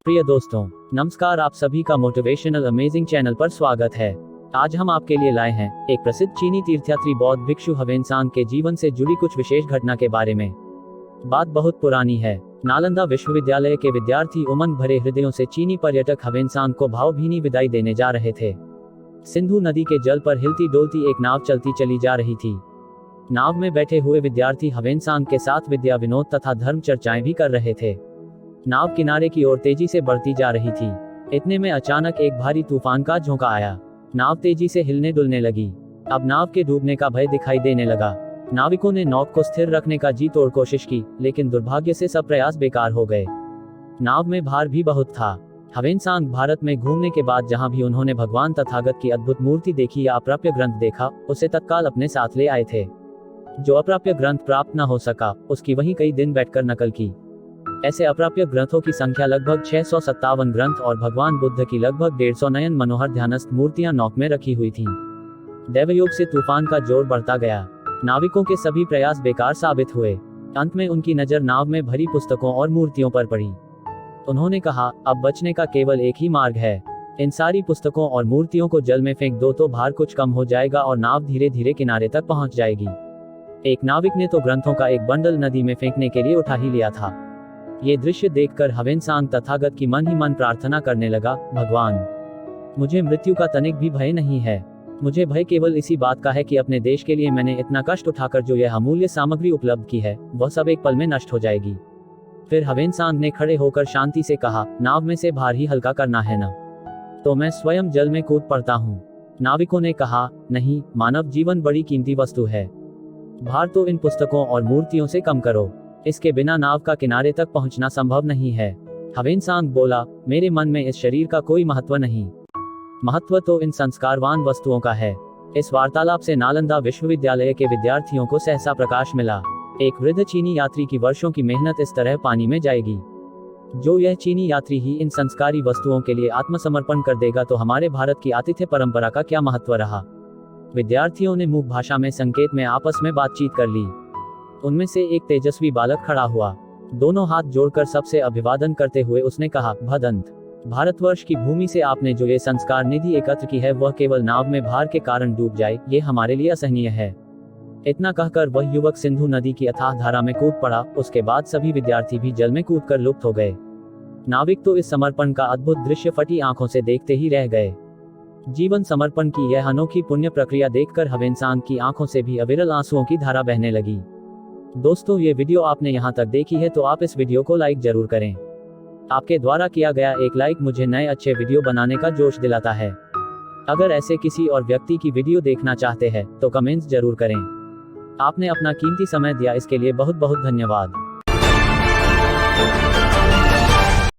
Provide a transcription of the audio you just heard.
प्रिय दोस्तों, नमस्कार। आप सभी का मोटिवेशनल अमेजिंग चैनल पर स्वागत है। आज हम आपके लिए लाए हैं एक प्रसिद्ध चीनी तीर्थयात्री बौद्ध भिक्षु ह्वेनसांग के जीवन से जुड़ी कुछ विशेष घटना के बारे में। बात बहुत पुरानी है। नालंदा विश्वविद्यालय के विद्यार्थी उमंग भरे हृदयों से चीनी पर्यटक ह्वेनसांग को भावभीनी विदाई देने जा रहे थे। सिंधु नदी के जल पर हिलती डोलती एक नाव चलती चली जा रही थी। नाव में बैठे हुए विद्यार्थी ह्वेनसांग के साथ विद्या विनोद तथा धर्म चर्चाएं भी कर रहे थे। नाव किनारे की ओर तेजी से बढ़ती जा रही थी। इतने में अचानक एक भारी तूफान का झोंका आया। नाव तेजी से हिलने डुलने लगी। अब नाव के डूबने का भय दिखाई देने लगा। नाविकों ने नौक को स्थिर रखने का जी तोड़ कोशिश की, लेकिन दुर्भाग्य से सब प्रयास बेकार हो गए। नाव में भार भी बहुत था। ह्वेनसांग भारत में घूमने के बाद जहां भी उन्होंने भगवान तथागत की अद्भुत मूर्ति देखी या अप्राप्य ग्रंथ देखा, उसे तत्काल अपने साथ ले आए थे। जो अप्राप्य ग्रंथ प्राप्त न हो सका, उसकी वहीं कई दिन बैठकर नकल की। ऐसे अप्राप्य ग्रंथों की संख्या लगभग 657 ग्रंथ और भगवान बुद्ध की लगभग 150 नयन मनोहर ध्यानस्थ मूर्तियां नौक में रखी हुई थीं। दैवयोग से तूफान का जोर बढ़ता गया। नाविकों के सभी प्रयास बेकार साबित हुए। अंत में उनकी नजर नाव में भरी पुस्तकों और मूर्तियों पर पड़ी। उन्होंने कहा, अब बचने का केवल एक ही मार्ग है। इन सारी पुस्तकों और मूर्तियों को जल में फेंक दो तो भार कुछ कम हो जाएगा और नाव धीरे धीरे किनारे तक पहुंच जाएगी। एक नाविक ने तो ग्रंथों का एक बंडल नदी में फेंकने के लिए उठा ही लिया था। ये दृश्य देखकर ह्वेनसांग तथागत की मन ही मन प्रार्थना करने लगा, भगवान, मुझे मृत्यु का तनिक भी भय नहीं है। मुझे भय केवल इसी बात का है कि अपने देश के लिए मैंने इतना कष्ट उठाकर जो यह अमूल्य सामग्री उपलब्ध की है, वह सब एक पल में नष्ट हो जाएगी। फिर ह्वेनसांग ने खड़े होकर शांति से कहा, नाव में से भार ही हल्का करना है ना, तो मैं स्वयं जल में कूद पड़ता हूँ। नाविकों ने कहा, नहीं, मानव जीवन बड़ी कीमती वस्तु है। भार तो इन पुस्तकों और मूर्तियों से कम करो। इसके बिना नाव का किनारे तक पहुंचना संभव नहीं है। ह्वेनसांग बोला, मेरे मन में इस शरीर का कोई महत्व नहीं। महत्व तो इन संस्कारवान वस्तुओं का है। इस वार्तालाप से नालंदा विश्वविद्यालय के विद्यार्थियों को सहसा प्रकाश मिला। एक वृद्ध चीनी यात्री की वर्षों की मेहनत इस तरह पानी में जाएगी। जो यह चीनी यात्री ही इन संस्कारी वस्तुओं के लिए आत्मसमर्पण कर देगा तो हमारे भारत की आतिथ्य परंपरा का क्या महत्व रहा। विद्यार्थियों ने मूक भाषा में संकेत में आपस में बातचीत कर ली। उनमें से एक तेजस्वी बालक खड़ा हुआ। दोनों हाथ जोड़कर सबसे अभिवादन करते हुए उसने कहा, भदंत, भारतवर्ष की भूमि से आपने जो ये संस्कार निधि एकत्र की है वह केवल नाव में भार के कारण डूब जाए, ये हमारे लिए असहनीय है। इतना कहकर वह युवक सिंधु नदी की अथाह धारा में कूद पड़ा। उसके बाद सभी विद्यार्थी भी जल में कूदकर लुप्त हो गए। नाविक तो इस समर्पण का अद्भुत दृश्य फटी आंखों से देखते ही रह गए। जीवन समर्पण की यह अनोखी पुण्य प्रक्रिया देखकर ह्वेनसांग की आंखों से भी अविरल आंसुओं की धारा बहने लगी। दोस्तों, ये वीडियो आपने यहाँ तक देखी है तो आप इस वीडियो को लाइक जरूर करें। आपके द्वारा किया गया एक लाइक मुझे नए अच्छे वीडियो बनाने का जोश दिलाता है। अगर ऐसे किसी और व्यक्ति की वीडियो देखना चाहते हैं तो कमेंट्स जरूर करें। आपने अपना कीमती समय दिया, इसके लिए बहुत बहुत धन्यवाद।